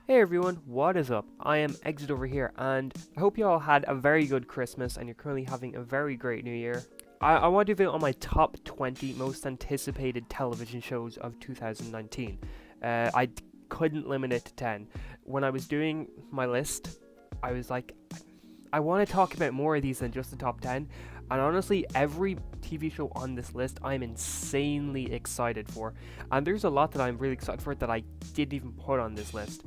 Hey everyone, what is up? I am Exit over here, and I hope you all had a very good Christmas and you're currently having a very great New Year. I want to do a video on my top 20 most anticipated television shows of 2019. I couldn't limit it to 10. When I was doing my list, I was like, I want to talk about more of these than just the top 10. And honestly, every TV show on this list I'm insanely excited for. And there's a lot that I'm really excited for that I didn't even put on this list.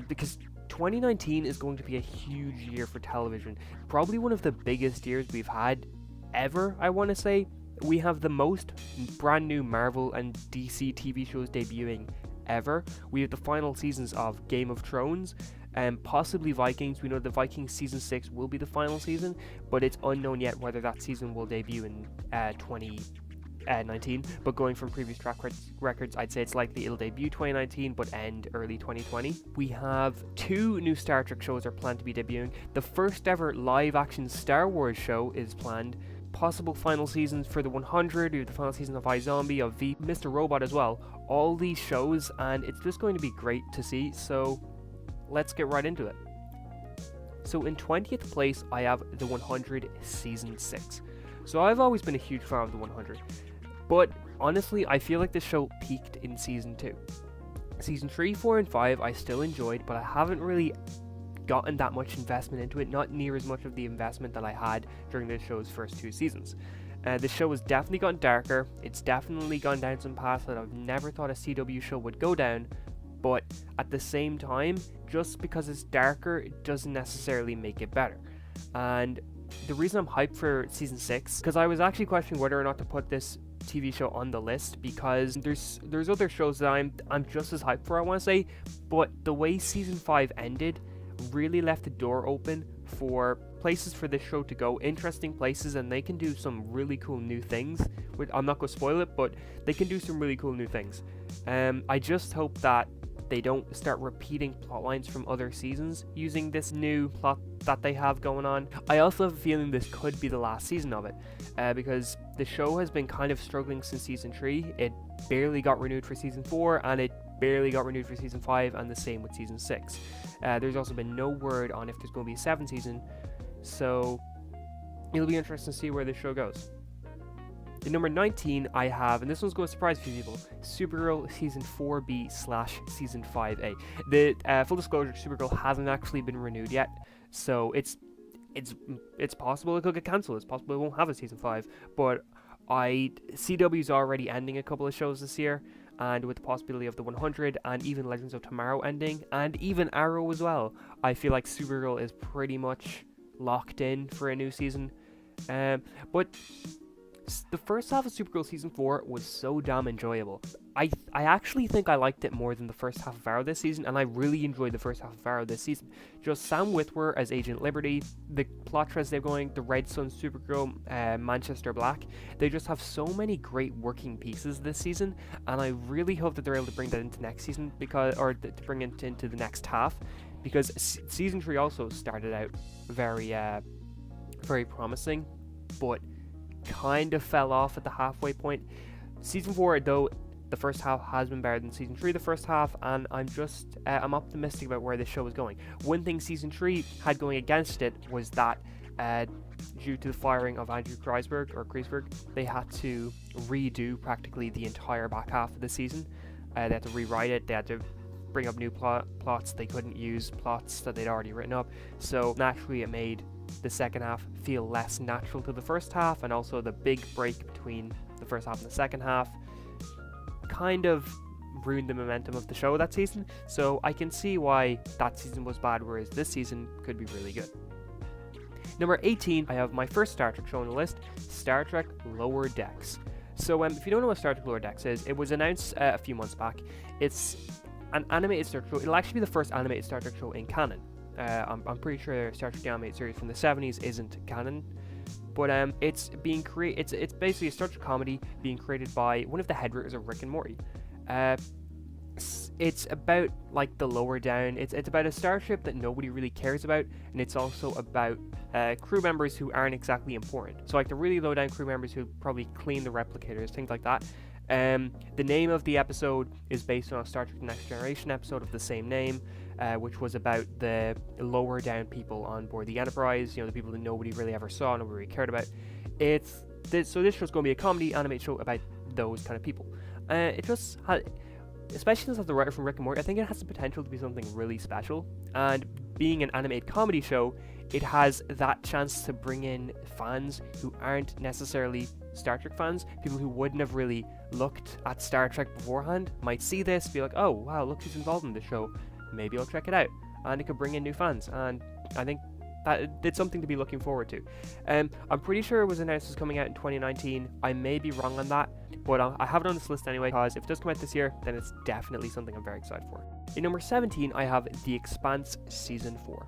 Because 2019 is going to be a huge year for television. Probably one of the biggest years we've had ever, I want to say. We have the most brand new Marvel and DC TV shows debuting ever. We have the final seasons of Game of Thrones and possibly Vikings. We know the Vikings season 6 will be the final season, but it's unknown yet whether that season will debut in 2019. But going from previous track records, I'd say it's likely it'll debut 2019 but end early 2020. We have 2 new Star Trek shows are planned to be debuting. The first ever live action Star Wars show is planned. Possible final seasons for the 100, we have the final season of iZombie, of V, Mr. Robot as well. All these shows, and it's just going to be great to see, so let's get right into it. So in 20th place, I have The 100 Season 6. So I've always been a huge fan of The 100, but honestly, I feel like the show peaked in Season 2. Season 3, 4, and 5 I still enjoyed, but I haven't really gotten that much investment into it, not near as much of the investment that I had during the show's first 2 seasons. The show has definitely gotten darker, it's definitely gone down some paths that I've never thought a CW show would go down, but at the same time, just because it's darker, it doesn't necessarily make it better. And the reason I'm hyped for Season 6, because I was actually questioning whether or not to put this TV show on the list, because there's other shows that I'm just as hyped for, I want to say, but the way Season 5 ended really left the door open for places for this show to go, interesting places, and they can do some really cool new things. I'm not going to spoil it, but they can do some really cool new things. I just hope that they don't start repeating plot lines from other seasons using this new plot that they have going on. I also have a feeling this could be the last season of it, because the show has been kind of struggling since Season 3. It barely got renewed for Season 4, and it barely got renewed for Season 5, and the same with Season 6. There's also been no word on if there's going to be a 7th season, so it'll be interesting to see where this show goes. In number 19, I have, and this one's going to surprise a few people, Supergirl Season 4B/Season 5A. The full disclosure, Supergirl hasn't actually been renewed yet, so it's possible it could get cancelled. It's possible it won't have a Season 5, but CW's already ending a couple of shows this year, and with the possibility of the 100 and even Legends of Tomorrow ending, and even Arrow as well, I feel like Supergirl is pretty much locked in for a new season. But the first half of Supergirl Season 4 was so damn enjoyable. I actually think I liked it more than the first half of Arrow this season, and I really enjoyed the first half of Arrow this season. Just Sam Witwer as Agent Liberty, the plot threads they're going, the Red Sun Supergirl, Manchester Black, they just have so many great working pieces this season, and I really hope that they're able to bring that into next season, to bring it into the next half, because Season 3 also started out very promising, but kind of fell off at the halfway point. Season 4, though, the first half has been better than Season 3 the first half, and I'm optimistic about where this show is going. One thing Season 3 had going against it was that due to the firing of Andrew Kreisberg, they had to redo practically the entire back half of the season. They had to rewrite it, they had to bring up new plots, they couldn't use plots that they'd already written up, so naturally it made the second half feel less natural to the first half, and also the big break between the first half and the second half kind of ruined the momentum of the show that season. So I can see why that season was bad, whereas this season could be really good. Number 18, I have my first Star Trek show on the list, Star Trek Lower Decks. So if you don't know what Star Trek Lower Decks is, it was announced a few months back. It's an animated Star Trek show. It'll actually be the first animated Star Trek show in canon. I'm pretty sure Star Trek the animated series from the 70s isn't canon, but it's basically a Star Trek comedy being created by one of the head writers of Rick and Morty. It's about like the lower down. It's about a starship that nobody really cares about, and it's also about crew members who aren't exactly important. So like the really low down crew members who probably clean the replicators, things like that. The name of the episode is based on a Star Trek The Next Generation episode of the same name. which was about the lower down people on board the Enterprise, the people that nobody really ever saw, nobody really cared about. So this show's going to be a comedy animated show about those kind of people. It just had, especially since it's the writer from Rick and Morty, I think it has the potential to be something really special. And being an animated comedy show, it has that chance to bring in fans who aren't necessarily Star Trek fans. People who wouldn't have really looked at Star Trek beforehand might see this, be like, oh wow, look who's involved in the show, maybe I'll check it out. And it could bring in new fans, and I think that it's something to be looking forward to. I'm pretty sure it was announced as coming out in 2019. I may be wrong on that, but I have it on this list anyway, because if it does come out this year, then it's definitely something I'm very excited for. In number 17, I have The Expanse Season 4.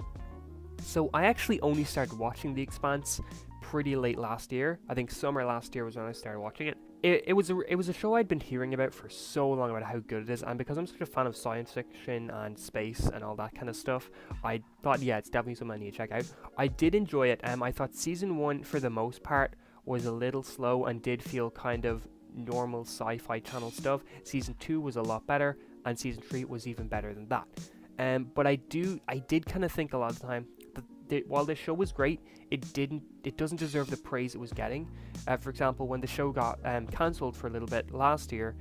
So I actually only started watching The Expanse pretty late last year. I think summer last year was when I started watching it. It was a show I'd been hearing about for so long about how good it is, and because I'm such a fan of science fiction and space and all that kind of stuff, I thought, yeah, it's definitely something I need to check out. I did enjoy it. I thought season 1 for the most part was a little slow and did feel kind of normal sci-fi channel stuff. Season 2 was a lot better, and season 3 was even better than that. But I did kind of think a lot of the time that while the show was great, it doesn't deserve the praise it was getting. For example, when the show got cancelled for a little bit last year,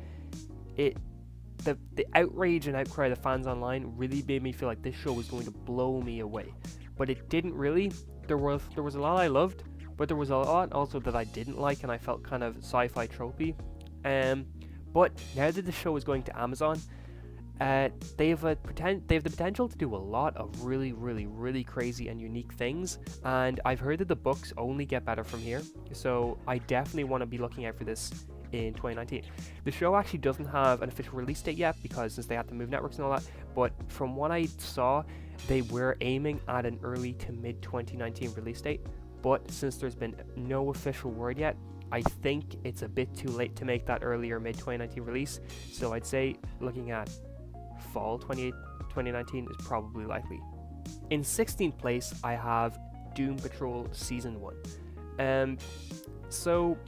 the outrage and outcry of the fans online really made me feel like this show was going to blow me away. But it didn't really. There was a lot I loved, but there was a lot also that I didn't like, and I felt kind of sci-fi tropey. But now that the show is going to Amazon, they have the potential to do a lot of really, really, really crazy and unique things, and I've heard that the books only get better from here, so I definitely want to be looking out for this in 2019. The show actually doesn't have an official release date yet, because since they had to move networks and all that, but from what I saw, they were aiming at an early to mid 2019 release date, but since there's been no official word yet, I think it's a bit too late to make that early or mid 2019 release, so I'd say looking at fall 2019 is probably likely. In 16th place, I have Doom Patrol Season 1. So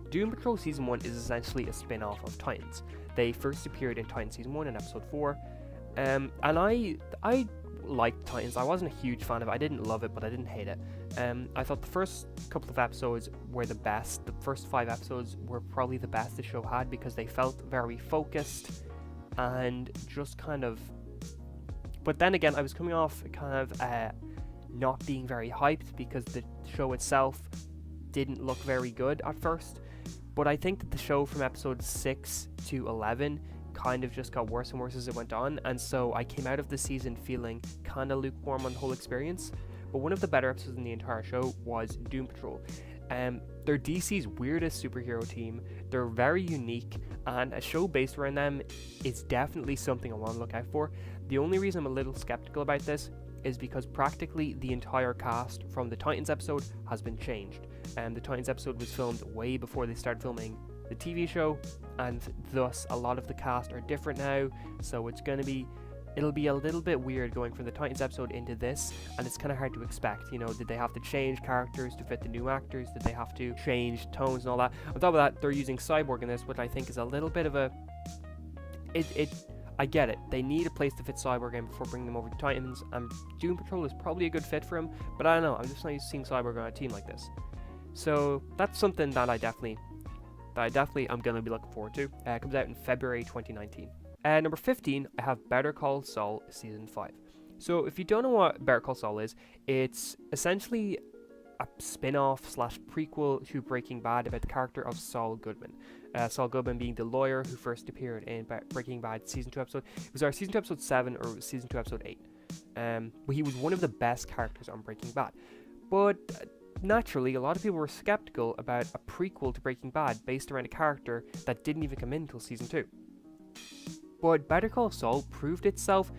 Doom Patrol Season 1 is essentially a spin-off of Titans. They first appeared in Titans Season 1 in Episode 4, and I liked Titans. I wasn't a huge fan of it. I didn't love it, but I didn't hate it. I thought the first couple of episodes were the best. The first 5 episodes were probably the best the show had, because they felt very focused and just kind of, but then again, I was coming off kind of not being very hyped, because the show itself didn't look very good at first. But I think that the show from episode 6 to 11 kind of just got worse and worse as it went on, and so I came out of the season feeling kind of lukewarm on the whole experience. But one of the better episodes in the entire show was Doom Patrol. They're DC's weirdest superhero team. They're very unique, and a show based around them is definitely something I want to look out for. The only reason I'm a little skeptical about this is because practically the entire cast from the Titans episode has been changed. The Titans episode was filmed way before they started filming the TV show, and thus a lot of the cast are different now, so it'll be a little bit weird going from the Titans episode into this, and it's kind of hard to expect. Did they have to change characters to fit the new actors? Did they have to change tones and all that? On top of that, they're using Cyborg in this, which I think is a little bit of a... I get it. They need a place to fit Cyborg in before bringing them over to Titans, and Doom Patrol is probably a good fit for him, but I don't know. I'm just not used to seeing Cyborg on a team like this. So that's something that I definitely am going to be looking forward to. It comes out in February 2019. Number 15, I have Better Call Saul Season 5. So if you don't know what Better Call Saul is, it's essentially a spin-off / prequel to Breaking Bad about the character of Saul Goodman. Saul Goodman being the lawyer who first appeared in Breaking Bad Season 2 episode. It was our Season 2 episode 7 or Season 2 episode 8. He was one of the best characters on Breaking Bad. But naturally, a lot of people were skeptical about a prequel to Breaking Bad based around a character that didn't even come in until Season 2. But Better Call Saul proved itself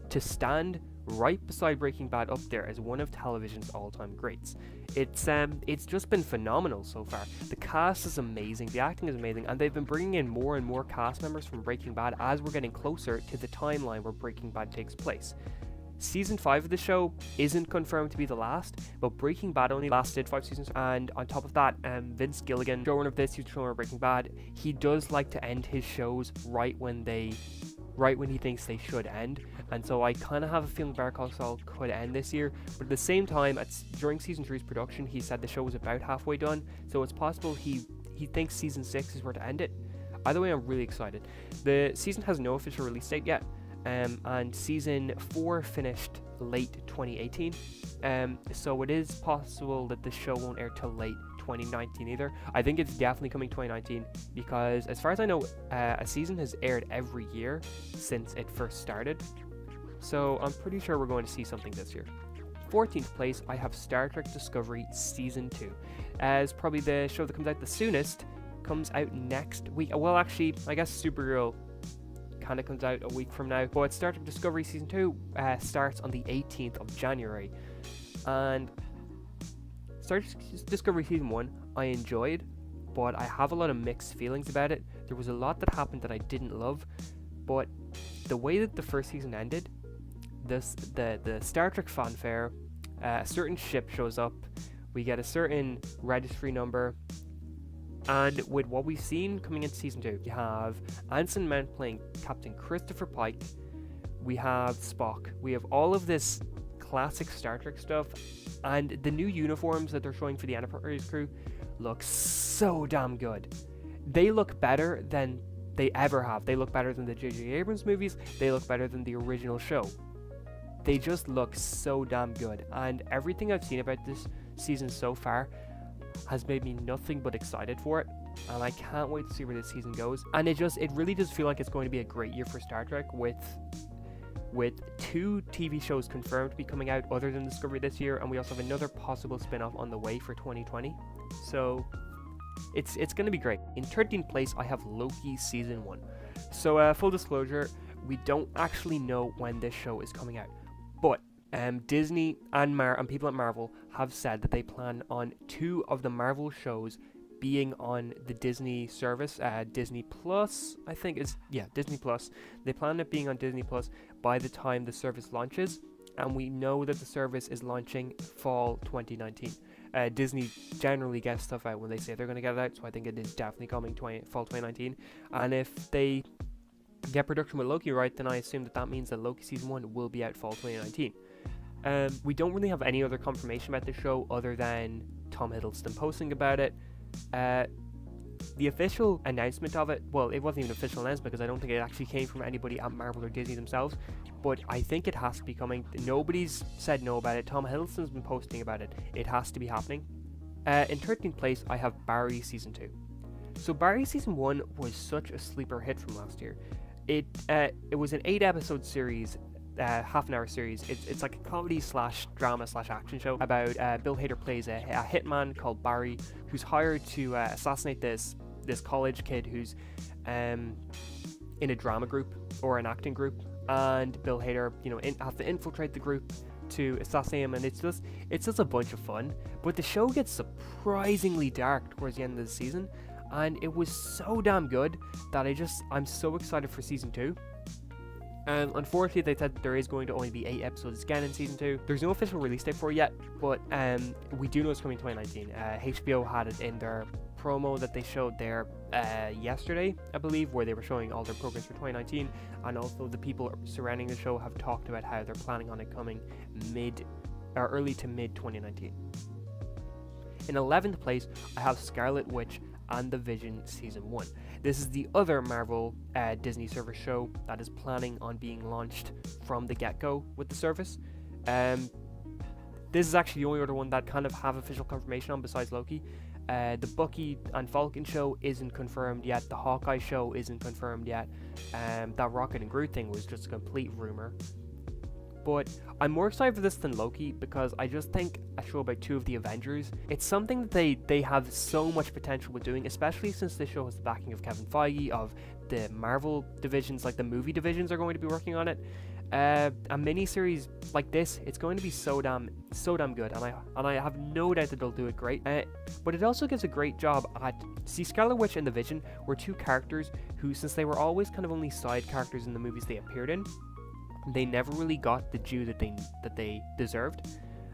to stand right beside Breaking Bad up there as one of television's all-time greats. It's just been phenomenal so far. The cast is amazing, the acting is amazing, and they've been bringing in more and more cast members from Breaking Bad as we're getting closer to the timeline where Breaking Bad takes place. Season 5 of the show isn't confirmed to be the last, but Breaking Bad only lasted 5 seasons, and on top of that, Vince Gilligan, showrunner of this, who's showrunner of Breaking Bad, he does like to end his shows right when they right when he thinks they should end. And so I kind of have a feeling Better Call Saul could end this year. But at the same time, during season 3's production, he said the show was about halfway done. So it's possible he thinks season 6 is where to end it. Either way, I'm really excited. The season has no official release date yet. And season 4 finished late 2018. So it is possible that the show won't air till late 2019 either. I think it's definitely coming 2019 because, as far as I know, a season has aired every year since it first started. So I'm pretty sure we're going to see something this year. 14th place, I have Star Trek Discovery Season 2. As probably the show that comes out the soonest, comes out next week. Well, actually, I guess Supergirl kind of comes out a week from now. But Star Trek Discovery Season 2 starts on the 18th of January. And Star Trek Discovery Season 1, I enjoyed, but I have a lot of mixed feelings about it. There was a lot that happened that I didn't love, but the way that the first season ended, the Star Trek fanfare, a certain ship shows up, we get a certain registry number, and with what we've seen coming into season 2, you have Anson Mount playing Captain Christopher Pike, we have Spock, we have all of this classic Star Trek stuff, and the new uniforms that they're showing for the Enterprise crew look so damn good. They look better than they ever have. They look better than the J.J. Abrams movies. They look better than the original show. They just look so damn good, and everything I've seen about this season so far has made me nothing but excited for it, and I can't wait to see where this season goes. And it really does feel like it's going to be a great year for Star Trek, with 2 TV shows confirmed to be coming out other than Discovery this year, and we also have another possible spin-off on the way for 2020. So it's going to be great. In 13th place, I have Loki Season 1. So full disclosure, we don't actually know when this show is coming out, but Disney and people at Marvel have said that they plan on 2 of the Marvel shows being on the Disney service, Disney Plus, I think is, yeah, Disney Plus. They plan it being on Disney Plus by the time the service launches, and we know that the service is launching fall 2019. Disney generally gets stuff out when they say they're going to get it out, so I think it is definitely coming fall 2019. And if they get production with Loki right, then I assume that means that Loki Season 1 will be out fall 2019. We don't really have any other confirmation about the show other than Tom Hiddleston posting about it. The official announcement of it, well, it wasn't even an official announcement because I don't think it actually came from anybody at Marvel or Disney themselves, but I think it has to be coming. Nobody's said no about it. Tom Hiddleston's been posting about it. It has to be happening. In 13th place, I have Barry Season 2. So Barry Season 1 was such a sleeper hit from last year. It was an 8-episode series, half-an-hour series. It's like a comedy / drama / action show about Bill Hader plays a hitman called Barry, who's hired to assassinate this college kid who's in a drama group or an acting group, and Bill Hader has to infiltrate the group to assassinate him, and it's just a bunch of fun. But the show gets surprisingly dark towards the end of the season, and it was so damn good that I'm so excited for season 2. Unfortunately, they said there is going to only be 8 episodes again in season 2. There's no official release date for it yet, but we do know it's coming 2019. HBO had it in their promo that they showed there yesterday, I believe, where they were showing all their progress for 2019, and also the people surrounding the show have talked about how they're planning on it coming early to mid 2019. In 11th place, I have Scarlet Witch and the Vision Season 1. This is the other Marvel Disney service show that is planning on being launched from the get-go with the service. This is actually the only other one that kind of have official confirmation on besides Loki. The Bucky and Falcon show isn't confirmed yet. The Hawkeye show isn't confirmed yet. That Rocket and Groot thing was just a complete rumor. But I'm more excited for this than Loki because I just think a show about 2 of the Avengers, it's something that they have so much potential with doing, especially since this show has the backing of Kevin Feige, of the Marvel divisions, like the movie divisions are going to be working on it. A miniseries like this, it's going to be so damn good, and I have no doubt that they'll do it great. But it also gives a great job at Scarlet Witch and the Vision were 2 characters who, since they were always kind of only side characters in the movies they appeared in, they never really got the due that they deserved.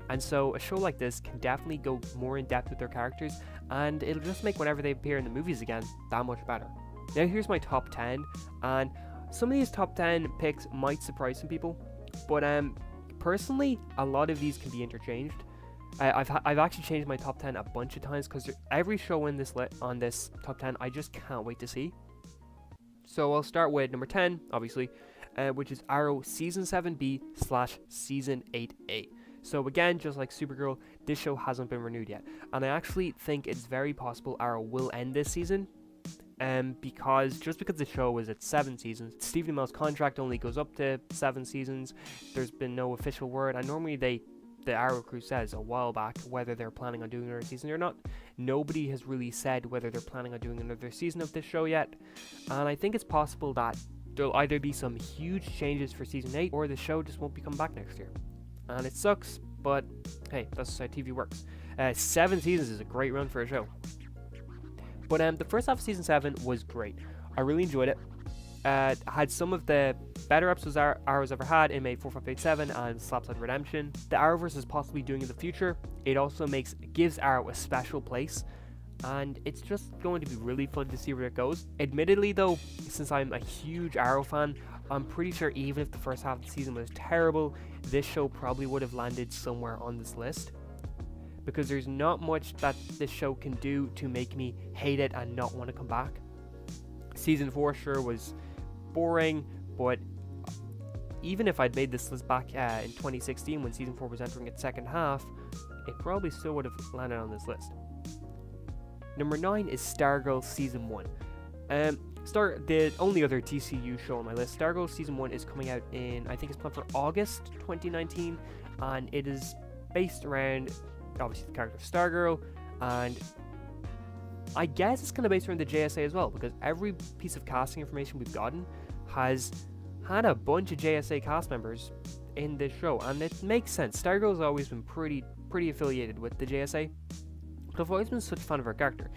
And so a show like this can definitely go more in depth with their characters, and it'll just make whenever they appear in the movies again that much better. Now here's my top 10, and Some of these top 10 picks might surprise some people, but personally, a lot of these can be interchanged. I've actually changed my top 10 a bunch of times because every show in this on this top 10 I just can't wait to see. So I'll start with number 10, obviously, which is Arrow Season 7B/Season 8A. So again, just like Supergirl, this show hasn't been renewed yet, and I actually think it's very possible Arrow will end this season. Because the show is at 7 seasons, Stephen Amell's contract only goes up to 7 seasons. There's been no official word, and normally the Arrow crew says a while back whether they're planning on doing another season or not. Nobody has really said whether they're planning on doing another season of this show yet, and I think it's possible that there'll either be some huge changes for season 8 or the show just won't be coming back next year. And it sucks, but hey, that's how TV works. 7 seasons is a great run for a show. But the first half of season 7 was great. I really enjoyed it. Had some of the better episodes Arrow's ever had in May 4587 and Slapside Redemption. The Arrowverse is possibly doing in the future. It also gives Arrow a special place, and it's just going to be really fun to see where it goes. Admittedly though, since I'm a huge Arrow fan, I'm pretty sure even if the first half of the season was terrible, this show probably would have landed somewhere on this list, because there's not much that this show can do to make me hate it and not want to come back. Season 4 sure was boring, but even if I'd made this list back in 2016 when Season 4 was entering its second half, it probably still would have landed on this list. Number 9 is Stargirl Season 1. The only other DCU show on my list. Stargirl Season 1 is coming out in, I think it's planned for August 2019, and it is based around obviously the character of Stargirl, and I guess it's kind of based around the JSA as well, because every piece of casting information we've gotten has had a bunch of JSA cast members in this show, and it makes sense. Stargirl's always been pretty affiliated with the JSA, but I've always been such a fan of her character,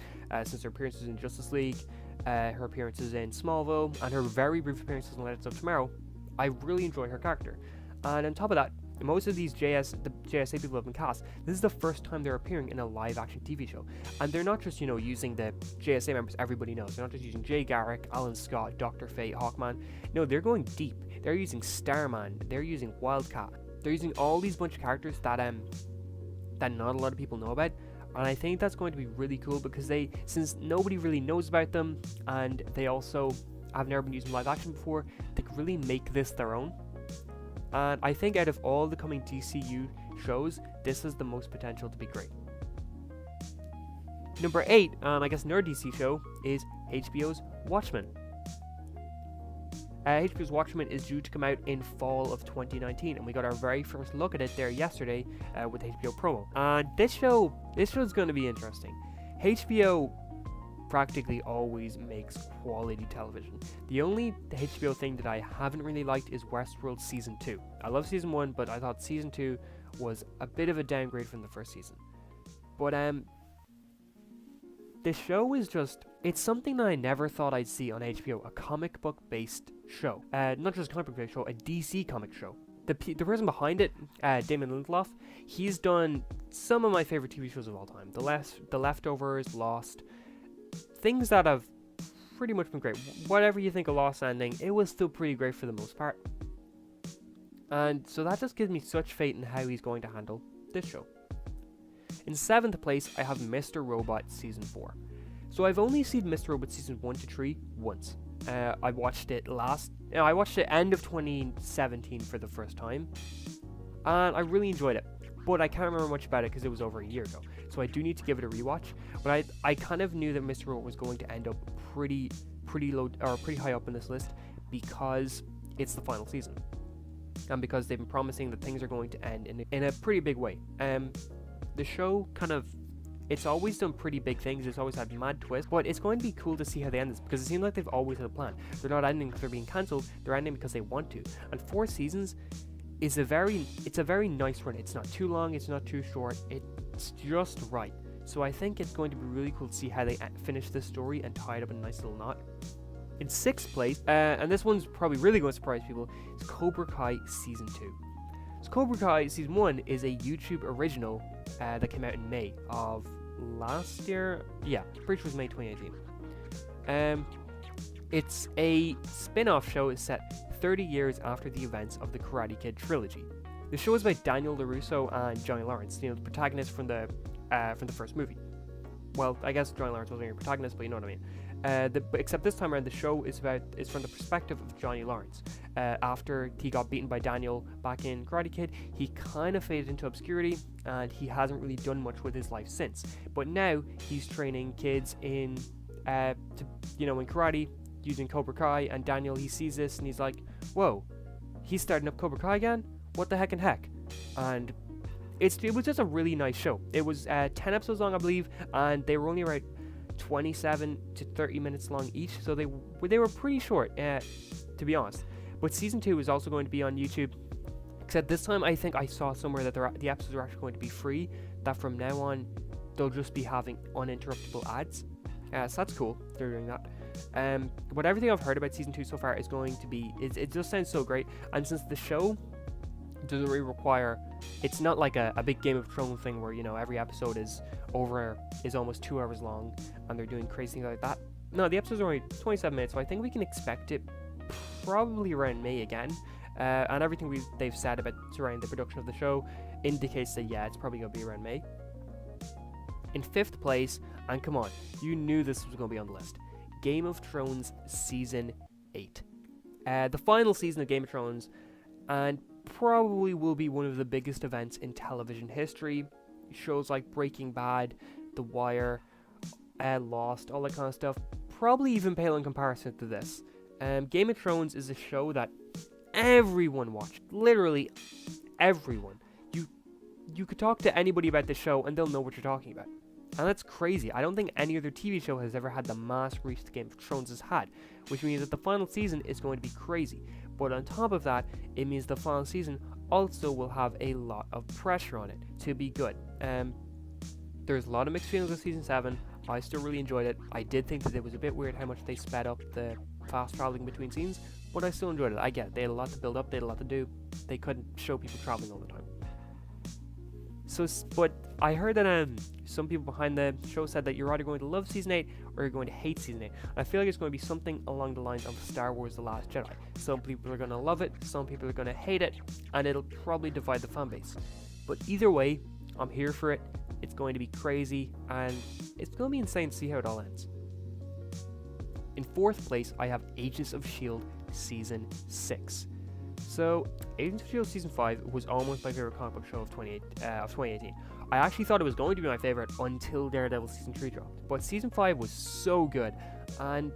since her appearances in Justice League, her appearances in Smallville, and her very brief appearances in Legends of Tomorrow. I really enjoy her character, and on top of that, most of these the JSA people have been cast. This is the first time they're appearing in a live-action TV show, and they're not just using the JSA members everybody knows. They're not just using Jay Garrick, Alan Scott, Dr. Fate, Hawkman. No, they're going deep. They're using Starman. They're using Wildcat. They're using all these bunch of characters that not a lot of people know about, and I think that's going to be really cool because since nobody really knows about them, and they also have never been used in live action before, they can really make this their own. And I think out of all the coming DCU shows, this has the most potential to be great. Number 8, I guess another DC show, is HBO's Watchmen. HBO's Watchmen is due to come out in fall of 2019, and we got our very first look at it there yesterday with HBO promo. And this show's going to be interesting. HBO practically always makes quality television. The only HBO thing that I haven't really liked is Westworld Season 2. I love Season 1, but I thought Season 2 was a bit of a downgrade from the first season. But this show is it's something that I never thought I'd see on HBO, a comic book based show. Not just a comic book based show, a DC comic show. The person behind it, Damon Lindelof, he's done some of my favorite TV shows of all time. The Leftovers, Lost, things that have pretty much been great. Whatever you think of Lost ending, it was still pretty great for the most part. And so that just gives me such faith in how he's going to handle this show. In 7th place, I have Mr. Robot Season 4. So I've only seen Mr. Robot Season 1 to 3 once. I watched it end of 2017 for the first time, and I really enjoyed it. But I can't remember much about it because it was over a year ago. So I do need to give it a rewatch. But I kind of knew that Mr. Robot was going to end up pretty low or pretty high up in this list because it's the final season, and because they've been promising that things are going to end in a pretty big way. The show it's always done pretty big things. It's always had mad twists, but it's going to be cool to see how they end this, because it seems like they've always had a plan. They're not ending because they're being cancelled. They're ending because they want to. And 4 seasons is a very nice run. It's not too long. It's not too short. It's just right. So I think it's going to be really cool to see how they finish this story and tie it up in a nice little knot. In 6th place, and this one's probably really going to surprise people, is Cobra Kai Season 2. So Cobra Kai Season 1 is a YouTube original that came out in May of last year. Yeah, pretty sure it was May 2018. It's a spin-off show set 30 years after the events of the Karate Kid trilogy. The show is by Daniel LaRusso and Johnny Lawrence, the protagonists from the first movie. Well, I guess Johnny Lawrence wasn't your protagonist, but you know what I mean. Except this time around, the show is from the perspective of Johnny Lawrence. After he got beaten by Daniel back in Karate Kid, he kind of faded into obscurity, and he hasn't really done much with his life since. But now he's training kids in karate using Cobra Kai, and Daniel, he sees this and he's like, "Whoa, he's starting up Cobra Kai again? What the heck and heck?" And it was just a really nice show. It was 10 episodes long, I believe, and they were only around 27 to 30 minutes long each, so they were pretty short, to be honest. But season 2 is also going to be on YouTube, except this time I think I saw somewhere that the episodes are actually going to be free, that from now on they'll just be having uninterruptible ads. So that's cool, they're doing that. But everything I've heard about season 2 so far is going to be, it just sounds so great, and since the show doesn't really require, it's not like a big Game of Thrones thing where, every episode is almost 2 hours long and they're doing crazy things like that. No, the episodes are only 27 minutes, so I think we can expect it probably around May again. And everything they've said about surrounding the production of the show indicates that, yeah, it's probably going to be around May. In 5th place, and come on, you knew this was going to be on the list, Game of Thrones Season 8. The final season of Game of Thrones, and probably will be one of the biggest events in television history. Shows like Breaking Bad, The Wire, Lost, all that kind of stuff, probably even pale in comparison to this. Game of Thrones is a show that everyone watched, literally everyone. You could talk to anybody about the show and they'll know what you're talking about. And that's crazy. I don't think any other TV show has ever had the mass reach that Game of Thrones has had, which means that the final season is going to be crazy. But on top of that, it means the final season also will have a lot of pressure on it to be good. There's a lot of mixed feelings with season 7. I still really enjoyed it. I did think that it was a bit weird how much they sped up the fast traveling between scenes, but I still enjoyed it. I get it. They had a lot to build up, they had a lot to do. They couldn't show people traveling all the time. But I heard that some people behind the show said that you're either going to love season 8 or you're going to hate season 8. I feel like it's going to be something along the lines of Star Wars The Last Jedi. Some people are going to love it, some people are going to hate it, and it'll probably divide the fan base. But either way, I'm here for it. It's going to be crazy, and it's going to be insane to see how it all ends. In 4th place, I have Agents of S.H.I.E.L.D. Season 6. So, Agents of S.H.I.E.L.D. Season 5 was almost my favorite comic book show of 2018. I actually thought it was going to be my favorite until Daredevil Season 3 dropped. But Season 5 was so good, and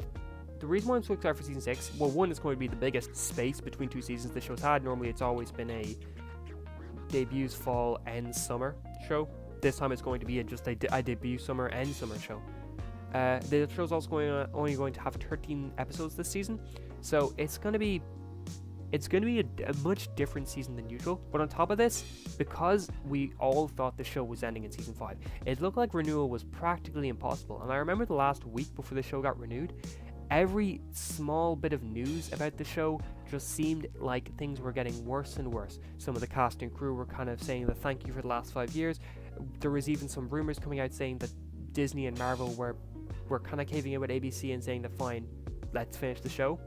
the reason why I'm so excited for Season 6, well, one, it's going to be the biggest space between 2 seasons the show's had. Normally it's always been a debuts fall, ends summer show. This time it's going to be just a debut summer, end summer show. The show's also only going to have 13 episodes this season, so it's going to be a much different season than usual. But on top of this, because we all thought the show was ending in season 5, it looked like renewal was practically impossible. And I remember the last week before the show got renewed, every small bit of news about the show just seemed like things were getting worse and worse. Some of the cast and crew were kind of saying that thank you for the last 5 years. There was even some rumors coming out saying that Disney and Marvel were kind of caving in with ABC and saying that fine, let's finish the show.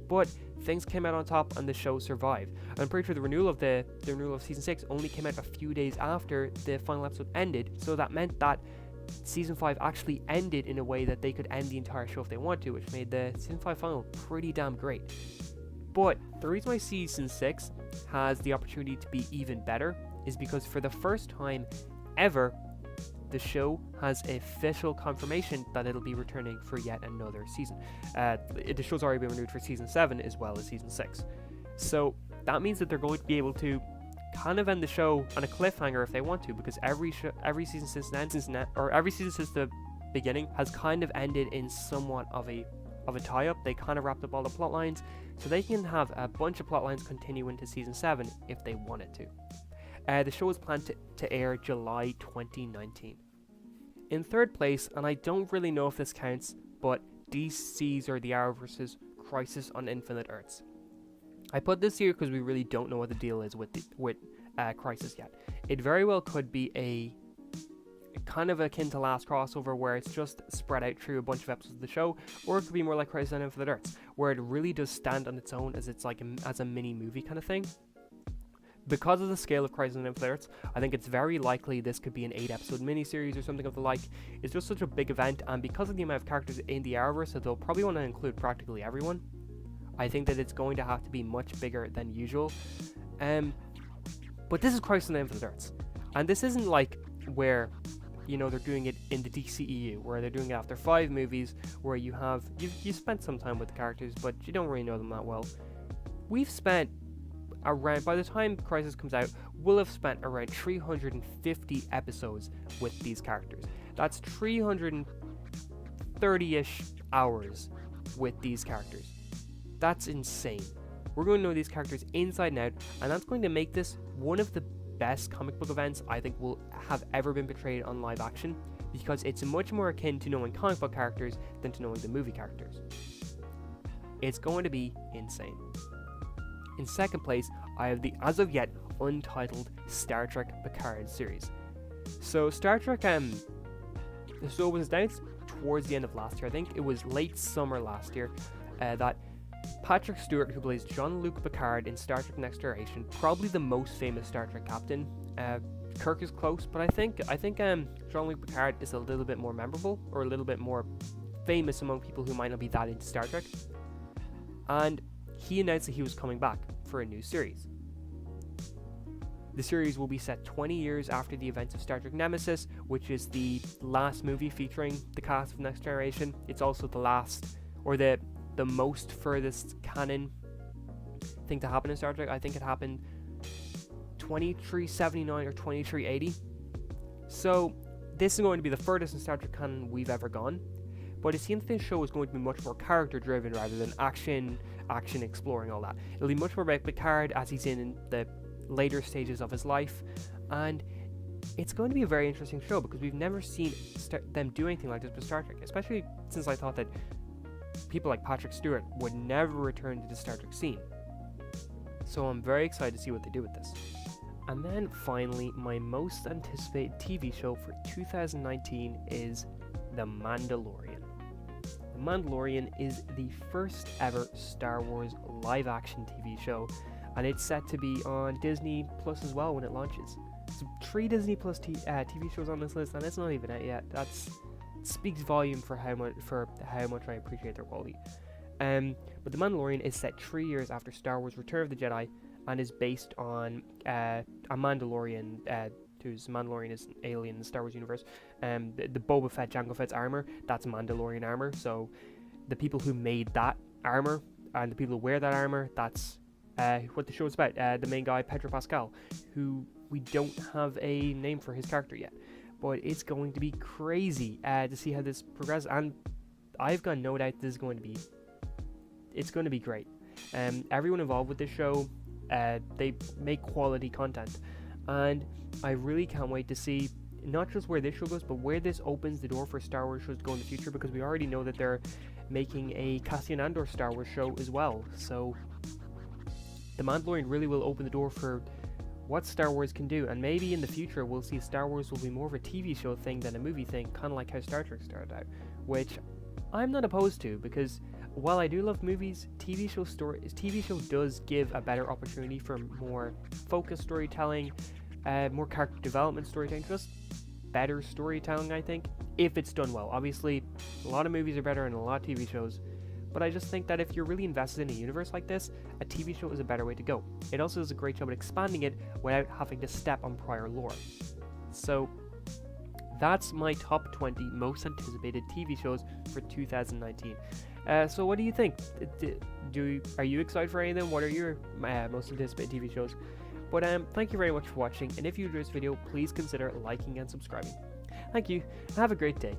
But things came out on top and the show survived. I'm pretty sure the renewal of season 6 only came out a few days after the final episode ended, so that meant that season 5 actually ended in a way that they could end the entire show if they wanted to, which made the season 5 final pretty damn great. But the reason why season 6 has the opportunity to be even better is because for the first time ever, the show has official confirmation that it'll be returning for yet another season. The show's already been renewed for season 7 as well as season 6. So that means that they're going to be able to kind of end the show on a cliffhanger if they want to, because every season since the beginning has kind of ended in somewhat of a tie-up. They kind of wrapped up all the plot lines, so they can have a bunch of plot lines continue into season 7 if they wanted to. The show is planned to air July 2019. In 3rd place, and I don't really know if this counts, but DC's or the Arrowverse's Crisis on Infinite Earths. I put this here because we really don't know what the deal is with Crisis yet. It very well could be a kind of akin to Last Crossover, where it's just spread out through a bunch of episodes of the show, or it could be more like Crisis on Infinite Earths, where it really does stand on its own as it's like as a mini movie kind of thing. Because of the scale of Crisis on Infinite Earths, I think it's very likely this could be an 8-episode miniseries or something of the like. It's just such a big event, and because of the amount of characters in the Arrowverse, so they'll probably want to include practically everyone, I think that it's going to have to be much bigger than usual. But this is Crisis on Infinite Earths, and this isn't like where, you know, they're doing it in the DCEU, where they're doing it after 5 movies, where you spent some time with the characters, but you don't really know them that well. We've spent around, by the time Crisis comes out, we'll have spent around 350 episodes with these characters. That's 330-ish hours with these characters. That's insane. We're going to know these characters inside and out, and that's going to make this one of the best comic book events I think will have ever been portrayed on live action, because it's much more akin to knowing comic book characters than to knowing the movie characters. It's going to be insane. In second place, I have the as of yet untitled Star Trek Picard series. So Star Trek, so it was announced towards the end of last year. I think it was late summer last year that Patrick Stewart, who plays Jean-Luc Picard in Star Trek Next Generation, probably the most famous Star Trek captain. Kirk is close, but I think Jean-Luc Picard is a little bit more memorable, or a little bit more famous among people who might not be that into Star Trek. And he announced that he was coming back for a new series. The series will be set 20 years after the events of Star Trek Nemesis, which is the last movie featuring the cast of Next Generation. It's also the last, or the most furthest canon thing to happen in Star Trek. I think it happened 2379 or 2380. So this is going to be the furthest in Star Trek canon we've ever gone. But it seems this show is going to be much more character driven rather than action exploring all that. It'll be much more about Picard as he's in the later stages of his life, and it's going to be a very interesting show because we've never seen them do anything like this with Star Trek, especially since I thought that people like Patrick Stewart would never return to the Star Trek scene. So I'm very excited to see what they do with this. And then finally, my most anticipated TV show for 2019 is The Mandalorian. The Mandalorian is the first ever Star Wars live action TV show, and it's set to be on Disney Plus as well when it launches. So 3 Disney Plus TV shows on this list, and it's not even out yet. That speaks volume for how much I appreciate their quality. But The Mandalorian is set 3 years after Star Wars Return of the Jedi, and is based on a Mandalorian, who's Mandalorian is an alien in the Star Wars universe. The Boba Fett, Jango Fett's armor, that's Mandalorian armor. So the people who made that armor and the people who wear that armor, that's what the show is about. The main guy, Pedro Pascal, who we don't have a name for his character yet, but it's going to be crazy to see how this progresses. And I've got no doubt it's going to be great. Everyone involved with this show, they make quality content, and I really can't wait to see not just where this show goes, but where this opens the door for Star Wars shows to go in the future, because we already know that they're making a Cassian Andor Star Wars show as well. So The Mandalorian really will open the door for what Star Wars can do, and maybe in the future we'll see Star Wars will be more of a TV show thing than a movie thing, kind of like how Star Trek started out, which I'm not opposed to, because while I do love movies, TV show does give a better opportunity for more focused storytelling, more character development storytelling, just better storytelling, I think, if it's done well. Obviously, a lot of movies are better than a lot of TV shows, but I just think that if you're really invested in a universe like this, a TV show is a better way to go. It also does a great job at expanding it without having to step on prior lore. So that's my top 20 most anticipated TV shows for 2019. So what do you think? Are you excited for any of them? What are your most anticipated TV shows? But thank you very much for watching, and if you enjoyed this video, please consider liking and subscribing. Thank you, and have a great day.